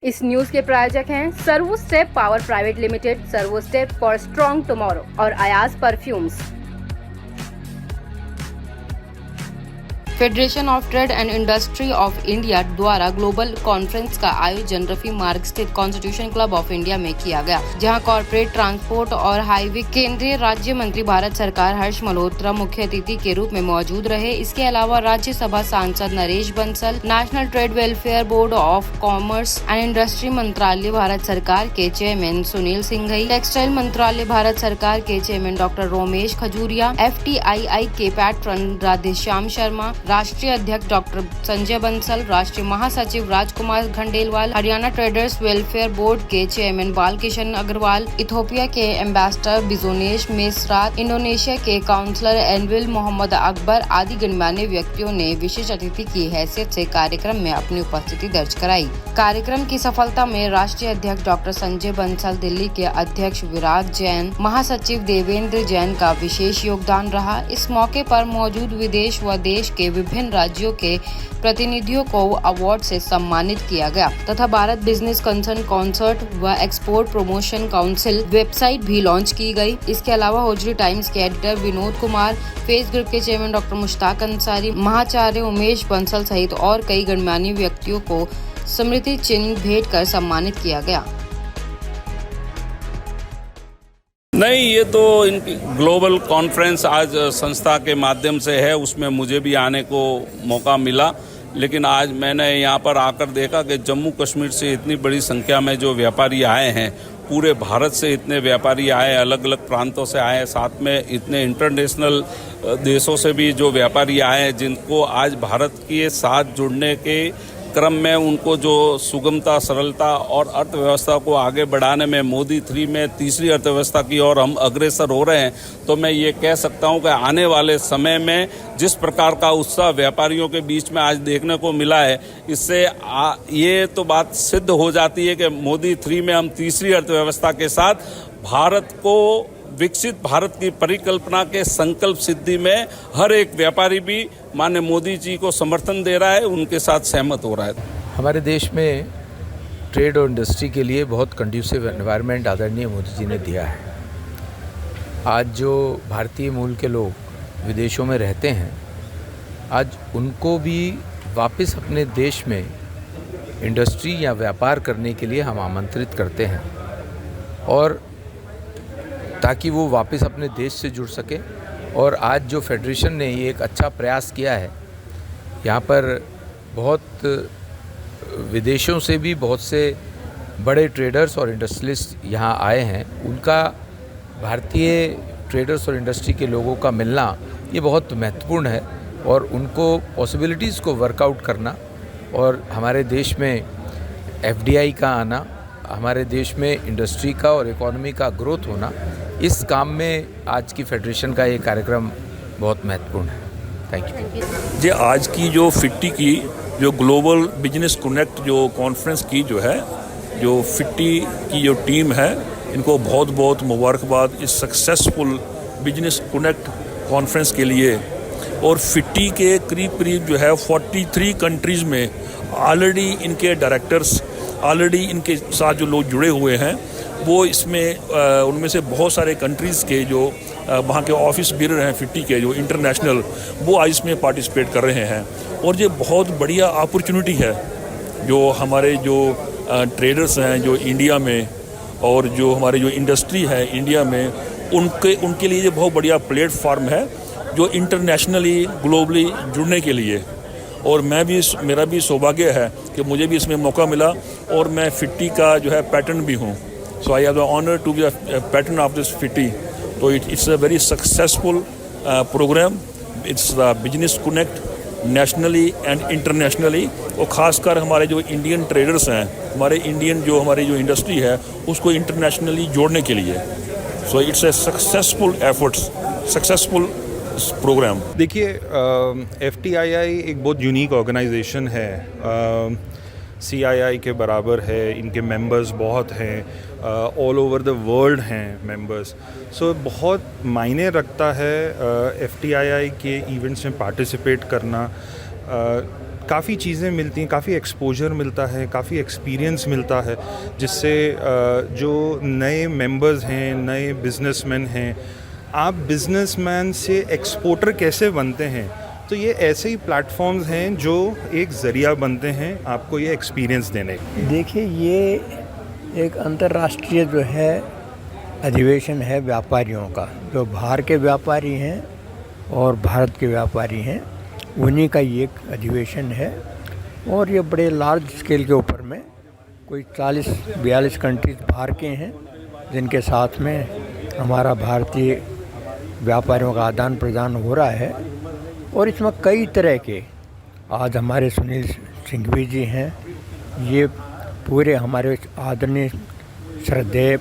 इस न्यूज के प्रायोजक हैं servo step power private limited, servo step for strong tomorrow और Ayaz perfumes. Federation of trade and industry of India द्वारा global conference का आयोजन रफी मार्ग स्थित कॉन्स्टिट्यूशन क्लब ऑफ इंडिया में किया गया, जहां कॉर्पोरेट ट्रांसपोर्ट और हाईवे केंद्रीय राज्य मंत्री भारत सरकार हर्ष मल्होत्रा मुख्य अतिथि के रूप में मौजूद रहे। इसके अलावा राज्यसभा सांसद Naresh Bansal, national trade welfare board of commerce and industry मंत्रालय भारत सरकार के चेयरमैन सुनील सिंघई, टेक्सटाइल मंत्रालय भारत सरकार के chairman doctor Romesh Khajuria, FTII के पैट्रन राधेश्याम शर्मा, राष्ट्रीय अध्यक्ष डॉक्टर संजय बंसल, राष्ट्रीय महासचिव Rajkumar Khandelwal, Haryana traders welfare board के चेयरमैन बालकिशन अग्रवाल, इथियोपिया के एम्बेसडर बिजोनेश मेसरात, इंडोनेशिया के काउंसलर एनविल मोहम्मद अकबर आदि गणमान्य व्यक्तियों ने विशेष अतिथि की हैसियत से कार्यक्रम में अपनी उपस्थिति दर्ज कराई। कार्यक्रम की सफलता में राष्ट्रीय अध्यक्ष डॉक्टर संजय बंसल, दिल्ली के अध्यक्ष विराट जैन, महासचिव देवेंद्र जैन का विशेष योगदान रहा। इस मौके पर मौजूद विदेश व देश के विभिन्न राज्यों के प्रतिनिधियों को अवार्ड से सम्मानित किया गया तथा भारत बिजनेस कंसर्न कॉन्सर्ट व एक्सपोर्ट प्रमोशन काउंसिल वेबसाइट भी लॉन्च की गई। इसके अलावा होजरी टाइम्स के editor Vinod Kumar, face group के चेयरमैन डॉक्टर मुश्ताक अंसारी, महाचार्य उमेश बंसल सहित और कई गणमान्य व्यक्तियों को स्मृति चिन्ह भेंट कर सम्मानित किया गया। नहीं, ये तो इनकी ग्लोबल कॉन्फ्रेंस आज संस्था के माध्यम से है, उसमें मुझे भी आने को मौका मिला। लेकिन आज मैंने यहाँ पर आकर देखा कि जम्मू कश्मीर से इतनी बड़ी संख्या में जो व्यापारी आए हैं, पूरे भारत से इतने व्यापारी आए, अलग अलग प्रांतों से आए, साथ में इतने इंटरनेशनल देशों से भी जो व्यापारी आए हैं, जिनको आज भारत के साथ जुड़ने के क्रम में उनको जो सुगमता, सरलता और अर्थव्यवस्था को आगे बढ़ाने में मोदी 3 में तीसरी अर्थव्यवस्था की ओर हम अग्रसर हो रहे हैं, तो मैं ये कह सकता हूं कि आने वाले समय में जिस प्रकार का उत्साह व्यापारियों के बीच में आज देखने को मिला है, इससे ये तो बात सिद्ध हो जाती है कि मोदी 3 में हम तीसरी अर्थव्यवस्था के साथ भारत को विकसित भारत की परिकल्पना के संकल्प सिद्धि में हर एक व्यापारी भी माननीय मोदी जी को समर्थन दे रहा है, उनके साथ सहमत हो रहा है। हमारे देश में ट्रेड और इंडस्ट्री के लिए बहुत कंड्यूसिव एनवायरनमेंट आदरणीय मोदी जी ने दिया है। आज जो भारतीय मूल के लोग विदेशों में रहते हैं, आज उनको भी वापस अपने देश में इंडस्ट्री या व्यापार करने के लिए हम आमंत्रित करते हैं, और ताकि वो वापस अपने देश से जुड़ सके। और आज जो फेडरेशन ने ये एक अच्छा प्रयास किया है, यहाँ पर बहुत विदेशों से भी बहुत से बड़े ट्रेडर्स और इंडस्ट्रियलिस्ट यहाँ आए हैं। उनका भारतीय ट्रेडर्स और इंडस्ट्री के लोगों का मिलना ये बहुत महत्वपूर्ण है, और उनको पॉसिबिलिटीज़ को वर्कआउट करना और हमारे देश में FDI का आना, हमारे देश में इंडस्ट्री का और इकोनॉमी का ग्रोथ होना, इस काम में आज की फेडरेशन का ये कार्यक्रम बहुत महत्वपूर्ण है। थैंक यू जी। आज की जो FITTI की जो ग्लोबल बिजनेस कनेक्ट जो कॉन्फ्रेंस की जो है, जो FITTI की जो टीम है, इनको बहुत बहुत मुबारकबाद इस सक्सेसफुल बिजनेस कनेक्ट कॉन्फ्रेंस के लिए। और FITTI के करीब करीब जो है 43 कंट्रीज़ में ऑलरेडी इनके डायरेक्टर्स, ऑलरेडी इनके साथ जो लोग जुड़े हुए हैं, वो इसमें उनमें से बहुत सारे कंट्रीज़ के जो वहाँ के ऑफिस बीरर हैं FITTI के जो इंटरनेशनल, वो आज इसमें पार्टिसिपेट कर रहे हैं। और ये बहुत बढ़िया अपॉर्चुनिटी है जो हमारे जो ट्रेडर्स हैं जो इंडिया में, और जो हमारे जो इंडस्ट्री है इंडिया में, उनके लिए ये बहुत बढ़िया प्लेटफार्म है जो इंटरनेशनली ग्लोबली जुड़ने के लिए। और मेरा भी सौभाग्य है कि मुझे भी इसमें मौका मिला, और मैं FITTI का जो है पैटर्न भी हूँ। So I have the honour to be a pattern of this FITTI। तो it's a very successful programme. It's the business connect nationally and internationally, और ख़ासकर हमारे जो इंडियन ट्रेडर्स हैं, हमारी जो इंडस्ट्री है, उसको इंटरनेशनली जोड़ने के लिए। So it's a successful efforts, successful programme. देखिए, FTII एक बहुत यूनिक ऑर्गेनाइजेशन है, CII के बराबर है। इनके मेंबर्स बहुत हैं, ऑल ओवर द वर्ल्ड हैं मेंबर्स। सो बहुत मायने रखता है FTII के इवेंट्स में पार्टिसिपेट करना। काफ़ी चीज़ें मिलती हैं, काफ़ी एक्सपोजर मिलता है, काफ़ी एक्सपीरियंस मिलता है, जिससे जो नए मेंबर्स हैं, नए बिजनेसमैन हैं, आप बिजनेसमैन से एक्सपोर्टर कैसे बनते हैं, तो ये ऐसे ही प्लेटफॉर्म्स हैं जो एक ज़रिया बनते हैं आपको ये एक्सपीरियंस देने के। देखिए, ये एक अंतर्राष्ट्रीय जो है अधिवेशन है व्यापारियों का, जो बाहर के व्यापारी हैं और भारत के व्यापारी हैं, उन्हीं का ये एक अधिवेशन है। और ये बड़े लार्ज स्केल के ऊपर में कोई 40-42 कंट्रीज बाहर के हैं, जिनके साथ में हमारा भारतीय व्यापारियों का आदान प्रदान हो रहा है। और इसमें कई तरह के, आज हमारे सुनील सिंघवी जी हैं, ये पूरे हमारे आदरणीय श्रद्धेय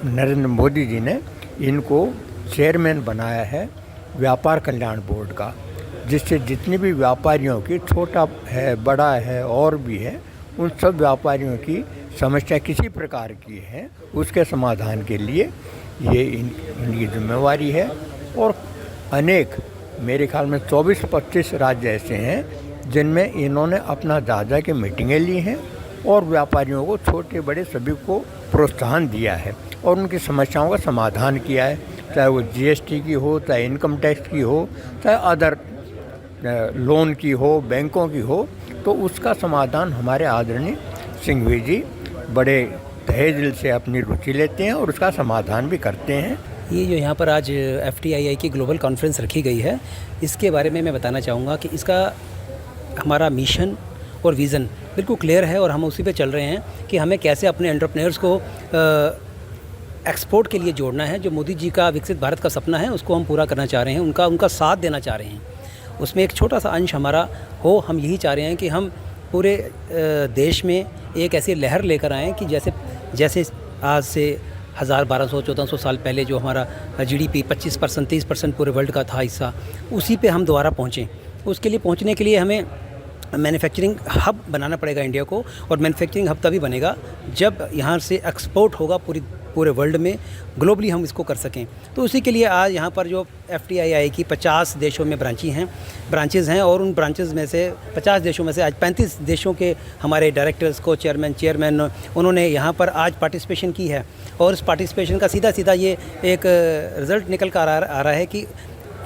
नरेंद्र मोदी जी ने इनको चेयरमैन बनाया है व्यापार कल्याण बोर्ड का, जिससे जितने भी व्यापारियों की, छोटा है बड़ा है और भी है, उन सब व्यापारियों की समस्या किसी प्रकार की है उसके समाधान के लिए ये इनकी जिम्मेवारी है। और अनेक, मेरे ख्याल में 24-25 राज्य ऐसे हैं जिनमें इन्होंने अपना दादा की मीटिंगें ली हैं और व्यापारियों को, छोटे बड़े सभी को प्रोत्साहन दिया है और उनकी समस्याओं का समाधान किया है, चाहे वो जीएसटी की हो, चाहे इनकम टैक्स की हो, चाहे अदर लोन की हो, बैंकों की हो, तो उसका समाधान हमारे आदरणीय सिंघवी जी बड़े तहे दिल से अपनी रुचि लेते हैं और उसका समाधान भी करते हैं। ये जो यहाँ पर आज FTII की ग्लोबल कॉन्फ्रेंस रखी गई है, इसके बारे में मैं बताना चाहूँगा कि इसका हमारा मिशन और विज़न बिल्कुल क्लियर है और हम उसी पे चल रहे हैं कि हमें कैसे अपने एंटरप्रेन्योर्स को एक्सपोर्ट के लिए जोड़ना है। जो मोदी जी का विकसित भारत का सपना है, उसको हम पूरा करना चाह रहे हैं, उनका साथ देना चाह रहे हैं। उसमें एक छोटा सा अंश हमारा हो, हम यही चाह रहे हैं कि हम पूरे देश में एक ऐसी लहर लेकर आएँ कि जैसे आज से 1200-1400 साल पहले जो हमारा GDP 25%, 30% पूरे वर्ल्ड का था हिस्सा, उसी पे हम दोबारा पहुँचें। उसके लिए पहुँचने के लिए हमें मैन्युफैक्चरिंग हब बनाना पड़ेगा इंडिया को, और मैन्युफैक्चरिंग हब तभी बनेगा जब यहाँ से एक्सपोर्ट होगा पूरे वर्ल्ड में, ग्लोबली हम इसको कर सकें। तो उसी के लिए आज यहाँ पर जो FTII की 50 देशों में ब्रांचेज़ हैं और उन ब्रांचेज़ में से 50 देशों में से आज 35 देशों के हमारे डायरेक्टर्स को चेयरमैन उन्होंने यहाँ पर आज पार्टिसिपेशन की है। और इस पार्टिसिपेशन का सीधा ये एक रिज़ल्ट निकल कर आ रहा है कि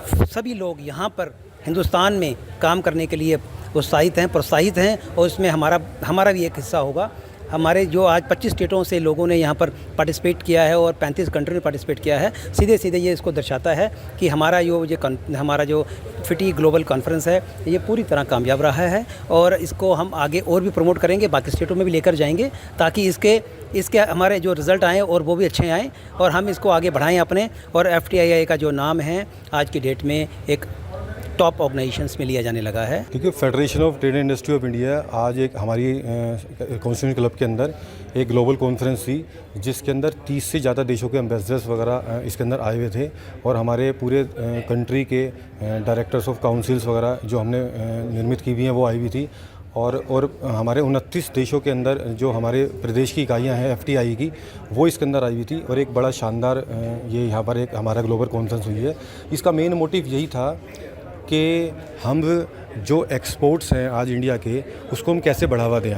सभी लोग यहाँ पर हिंदुस्तान में काम करने के लिए प्रोत्साहित हैं और इसमें हमारा भी एक हिस्सा होगा। हमारे जो आज 25 स्टेटों से लोगों ने यहाँ पर पार्टिसिपेट किया है और 35 कंट्री ने पार्टिसिपेट किया है, सीधे ये इसको दर्शाता है कि हमारा जो FITI ग्लोबल कॉन्फ्रेंस है, ये पूरी तरह कामयाब रहा है और इसको हम आगे और भी प्रमोट करेंगे, बाकी स्टेटों में भी लेकर जाएंगे, ताकि इसके हमारे जो रिज़ल्ट आएँ और वो भी अच्छे आएँ और हम इसको आगे बढ़ाएँ अपने। और FTII का जो नाम है आज की डेट में एक टॉप ऑर्गेनाइजेशंस में लिया जाने लगा है। क्योंकि federation of trade and industry of India आज एक हमारी कॉन्स्टिट्यूशन क्लब के अंदर एक ग्लोबल कॉन्फ्रेंस थी, जिसके अंदर 30 से ज़्यादा देशों के एम्बेसडर्स वगैरह इसके अंदर आए हुए थे और हमारे पूरे कंट्री के डायरेक्टर्स ऑफ काउंसिल्स वगैरह जो हमने निर्मित की हुई हैं वो आई हुई थी। और हमारे 29 देशों के अंदर जो हमारे प्रदेश की इकाइयाँ हैं FTI की, वो इसके अंदर आई हुई थी और एक बड़ा शानदार ये यहाँ पर एक हमारा ग्लोबल कॉन्फ्रेंस हुई है। इसका मेन मोटिव यही था कि हम जो एक्सपोर्ट्स हैं आज इंडिया के, उसको हम कैसे बढ़ावा दें।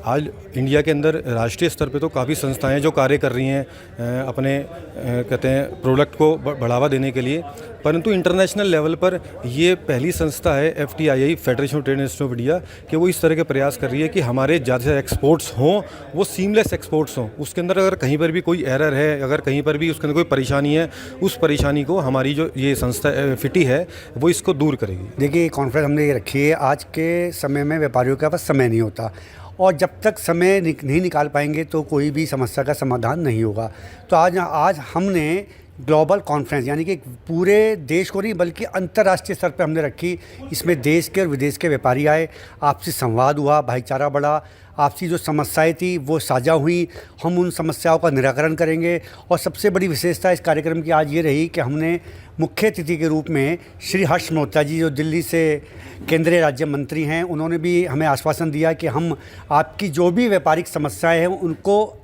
आज इंडिया के अंदर राष्ट्रीय स्तर पे तो काफ़ी संस्थाएं जो कार्य कर रही हैं अपने कहते हैं प्रोडक्ट को बढ़ावा देने के लिए, परंतु इंटरनेशनल लेवल पर ये पहली संस्था है FTII federation of trade and industry of India कि वो इस तरह के प्रयास कर रही है कि हमारे ज़्यादा से एक्सपोर्ट्स हों, वो सीमलेस एक्सपोर्ट्स हों। उसके अंदर अगर कहीं पर भी कोई एरर है, अगर कहीं पर भी उसके अंदर कोई परेशानी है, उस परेशानी को हमारी जो ये संस्था FITI है वो इसको दूर करेगी। देखिए, कॉन्फ्रेंस हमने ये रखी है, आज के समय में व्यापारियों के पास समय नहीं होता और जब तक समय नहीं निकाल पाएंगे तो कोई भी समस्या का समाधान नहीं होगा। तो आज हमने ग्लोबल कॉन्फ्रेंस यानी कि पूरे देश को नहीं बल्कि अंतर्राष्ट्रीय स्तर पर हमने रखी। इसमें देश के और विदेश के व्यापारी आए, आपसी संवाद हुआ, भाईचारा बढ़ा, आपसी जो समस्याएं थी वो साझा हुई। हम उन समस्याओं का निराकरण करेंगे। और सबसे बड़ी विशेषता इस कार्यक्रम की आज ये रही कि हमने मुख्य अतिथि के रूप में श्री हर्ष मल्होत्रा जी, जो दिल्ली से केंद्रीय राज्य मंत्री हैं, उन्होंने भी हमें आश्वासन दिया कि हम आपकी जो भी व्यापारिक समस्याएं हैं उनको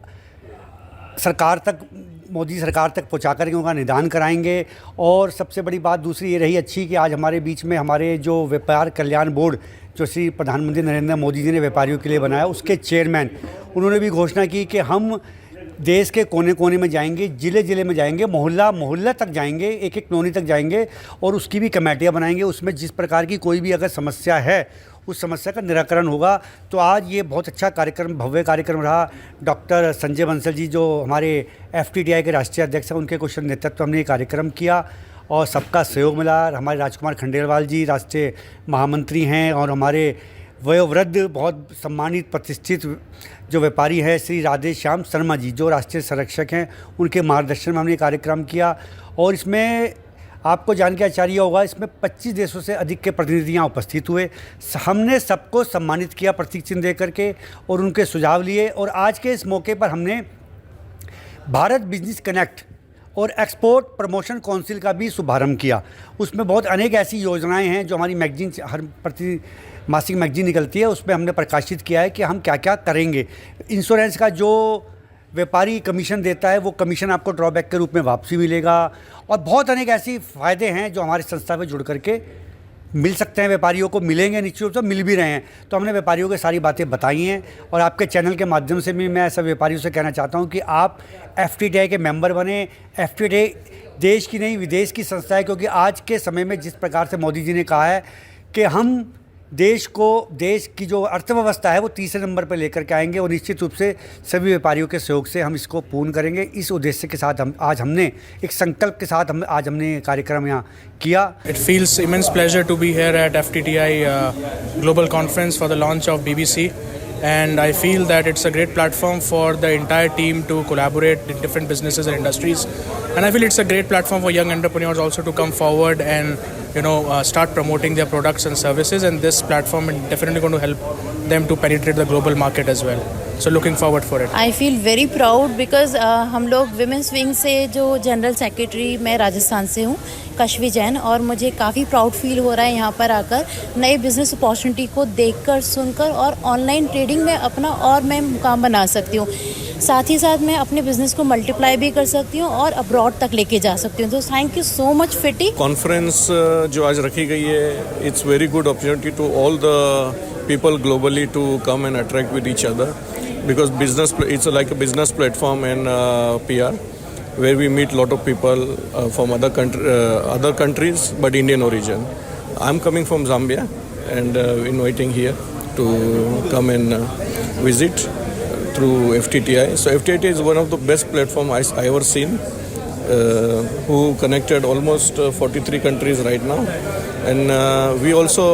मोदी सरकार तक पहुंचा करके उनका निदान कराएंगे। और सबसे बड़ी बात दूसरी ये रही अच्छी कि आज हमारे बीच में हमारे जो व्यापार कल्याण बोर्ड जो श्री प्रधानमंत्री नरेंद्र मोदी जी ने व्यापारियों के लिए बनाया, उसके चेयरमैन, उन्होंने भी घोषणा की कि हम देश के कोने कोने में जाएंगे, ज़िले ज़िले में जाएंगे, मोहल्ला मोहल्ला तक जाएंगे, एक एक कॉलोनी तक जाएंगे और उसकी भी कमेटियाँ बनाएंगे। उसमें जिस प्रकार की कोई भी अगर समस्या है उस समस्या का निराकरण होगा। तो आज ये बहुत अच्छा कार्यक्रम, भव्य कार्यक्रम रहा। डॉक्टर संजय बंसल जी जो हमारे FTTI के राष्ट्रीय अध्यक्ष हैं, उनके कुशल नेतृत्व हमने ये कार्यक्रम किया और सबका सहयोग मिला। हमारे राजकुमार खंडेलवाल जी राष्ट्रीय महामंत्री हैं और हमारे वयोवृद्ध बहुत सम्मानित प्रतिष्ठित जो व्यापारी हैं श्री राधेश्याम शर्मा जी जो राष्ट्रीय संरक्षक हैं, उनके मार्गदर्शन में हमने कार्यक्रम किया। और इसमें आपको जान के आश्चर्य होगा, इसमें 25 देशों से अधिक के प्रतिनिधि यहाँ उपस्थित हुए। हमने सबको सम्मानित किया प्रतीक चिन्ह दे करके और उनके सुझाव लिए। और आज के इस मौके पर हमने भारत बिजनेस कनेक्ट और एक्सपोर्ट प्रमोशन काउंसिल का भी शुभारंभ किया। उसमें बहुत अनेक ऐसी योजनाएं हैं जो हमारी मैगजीन, हर प्रति मासिक मैगजीन निकलती है, उसमें हमने प्रकाशित किया है कि हम क्या क्या करेंगे। इंश्योरेंस का जो व्यापारी कमीशन देता है वो कमीशन आपको ड्रॉबैक के रूप में वापसी मिलेगा और बहुत अनेक ऐसी फ़ायदे हैं जो हमारी संस्था में जुड़ करके मिल सकते हैं, व्यापारियों को मिलेंगे, निश्चित रूप से मिल भी रहे हैं। तो हमने व्यापारियों को सारी बातें बताई हैं और आपके चैनल के माध्यम से भी मैं सब व्यापारियों से कहना चाहता हूं कि आप FTTI के मेंबर बने। FTTI देश की नहीं विदेश की संस्था है, क्योंकि आज के समय में जिस प्रकार से मोदी जी ने कहा है कि हम देश की जो अर्थव्यवस्था है वो तीसरे नंबर पर लेकर के आएंगे और निश्चित रूप से सभी व्यापारियों के सहयोग से हम इसको पूर्ण करेंगे। इस उद्देश्य के साथ आज हमने एक संकल्प के साथ आज हमने कार्यक्रम यहाँ किया। It feels immense pleasure to be here at FTTI Global Conference for the launch of BBC, and I feel that it's a great platform for the entire team to collaborate in different businesses and industries, and I feel it's a great platform for young entrepreneurs also to come forward and start promoting their products and services, and this platform is definitely going to help them to penetrate the global market as well. So looking forward for it. I feel very proud because हम लोग women's wing से जो general secretary मैं राजस्थान से हूँ, कश्वी जैन, और मुझे काफ़ी प्राउड फील हो रहा है यहाँ पर आकर नए बिज़नेस अपॉर्चुनिटी को देखकर, सुनकर और ऑनलाइन ट्रेडिंग में अपना और मैं मुकाम बना सकती हूँ। साथ ही साथ मैं अपने बिज़नेस को मल्टीप्लाई भी कर सकती हूँ और अब्रॉड तक लेके जा सकती हूँ। तो थैंक यू सो मच फिटी। कॉन्फ्रेंस जो आज रखी गई है, it's very good opportunity to all the people globally to come and interact with each other, because it's like a business platform and PR where we meet a lot of people from other countries but Indian origin. I'm coming from Zambia and inviting here to come and visit through FTTI. So FTTI is one of the best platform I ever seen, who connected almost 43 countries right now. And we also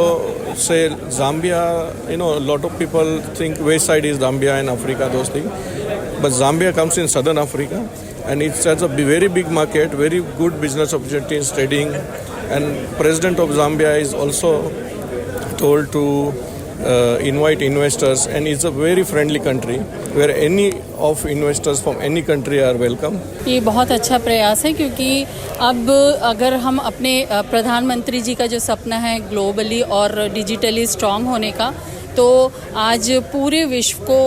say Zambia, a lot of people think west side is Zambia and Africa, those things. But Zambia comes in southern Africa and it has a very big market, very good business opportunities, trading. And President of Zambia is also told to invite investors, and it's a very friendly country where any of investors from any country are welcome. ये बहुत अच्छा प्रयास है, क्योंकि अब अगर हम अपने प्रधानमंत्री जी का जो सपना है ग्लोबली और डिजिटली स्ट्रांग होने का, तो आज पूरे विश्व को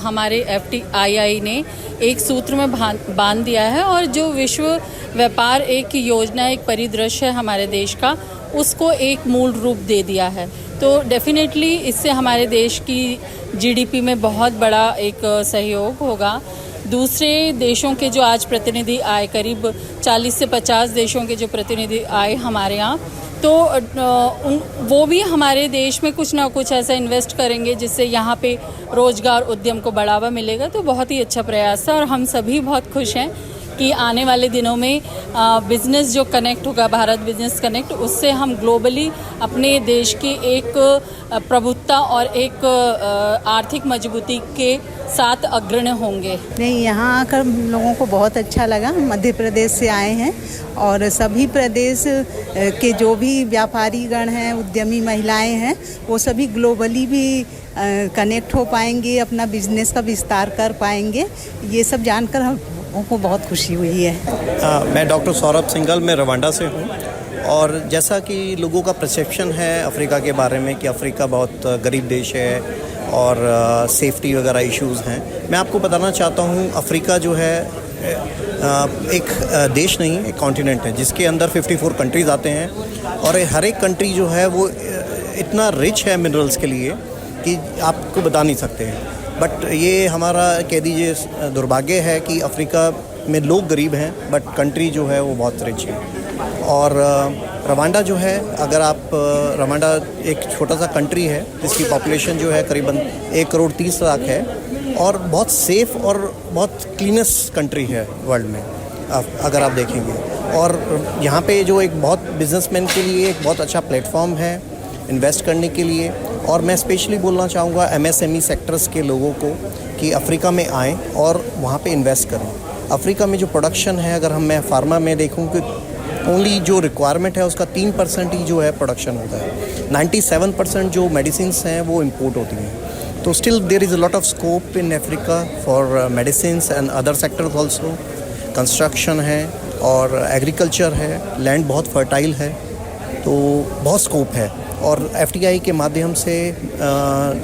हमारे FTII ने एक सूत्र में बांध दिया है और जो विश्व व्यापार एक योजना, एक परिदृश्य है हमारे देश का, उसको एक मूल रूप दे दिया है। तो डेफिनेटली इससे हमारे देश की GDP में बहुत बड़ा एक सहयोग होगा। दूसरे देशों के जो आज प्रतिनिधि आए, करीब 40 से 50 देशों के जो प्रतिनिधि आए हमारे यहाँ, तो वो भी हमारे देश में कुछ ना कुछ ऐसा इन्वेस्ट करेंगे जिससे यहाँ पे रोजगार, उद्यम को बढ़ावा मिलेगा। तो बहुत ही अच्छा प्रयास है और हम सभी बहुत खुश हैं कि आने वाले दिनों में बिज़नेस जो कनेक्ट होगा, भारत बिज़नेस कनेक्ट, उससे हम ग्लोबली अपने देश की एक प्रभुत्ता और एक आर्थिक मजबूती के साथ अग्रणी होंगे। नहीं, यहाँ आकर लोगों को बहुत अच्छा लगा। मध्य प्रदेश से आए हैं और सभी प्रदेश के जो भी व्यापारी गण हैं, उद्यमी महिलाएं हैं, वो सभी ग्लोबली भी कनेक्ट हो पाएंगे, अपना बिजनेस का विस्तार कर पाएंगे। ये सब जानकर हमको बहुत खुशी हुई है। मैं डॉक्टर सौरभ सिंघल, मैं रवांडा से हूँ। और जैसा कि लोगों का परसेप्शन है अफ़्रीका के बारे में कि अफ़्रीका बहुत गरीब देश है और सेफ्टी वगैरह इश्यूज़ हैं, मैं आपको बताना चाहता हूँ अफ़्रीका जो है एक देश नहीं, एक कॉन्टिनेंट है जिसके अंदर 54 कंट्रीज़ आते हैं और हर एक कंट्री जो है वो इतना रिच है मिनरल्स के लिए कि आपको बता नहीं सकते हैं। बट ये हमारा कह दीजिए दुर्भाग्य है कि अफ्रीका में लोग गरीब हैं बट कंट्री जो है वो बहुत रिच है। और रवांडा जो है, अगर आप रवांडा एक छोटा सा कंट्री है जिसकी पॉपुलेशन जो है करीबन 1,30,00,000 है और बहुत सेफ़ और बहुत क्लीनेस्ट कंट्री है वर्ल्ड में अगर आप देखेंगे। और यहाँ पे जो एक बहुत बिजनेसमैन के लिए एक बहुत अच्छा प्लेटफॉर्म है इन्वेस्ट करने के लिए। और मैं स्पेशली बोलना चाहूँगा MSME सेक्टर्स के लोगों को कि अफ्रीका में आएँ और वहाँ पे इन्वेस्ट करें। अफ्रीका में जो प्रोडक्शन है, अगर मैं फार्मा में देखूँ कि ओनली जो रिक्वायरमेंट है उसका 3% ही जो है प्रोडक्शन होता है। 97% जो मेडिसिन्स हैं वो इम्पोर्ट होती हैं। तो still there is a lot of scope in Africa for medicines and other sectors also. Construction है और एग्रीकल्चर है, लैंड बहुत फर्टाइल है, तो बहुत स्कोप है। और FDI के माध्यम से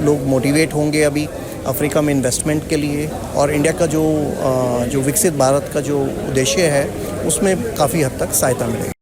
लोग मोटिवेट होंगे अभी अफ्रीका में इन्वेस्टमेंट के लिए। और इंडिया का जो विकसित भारत का जो उद्देश्य है उसमें काफ़ी हद तक सहायता मिलेगी।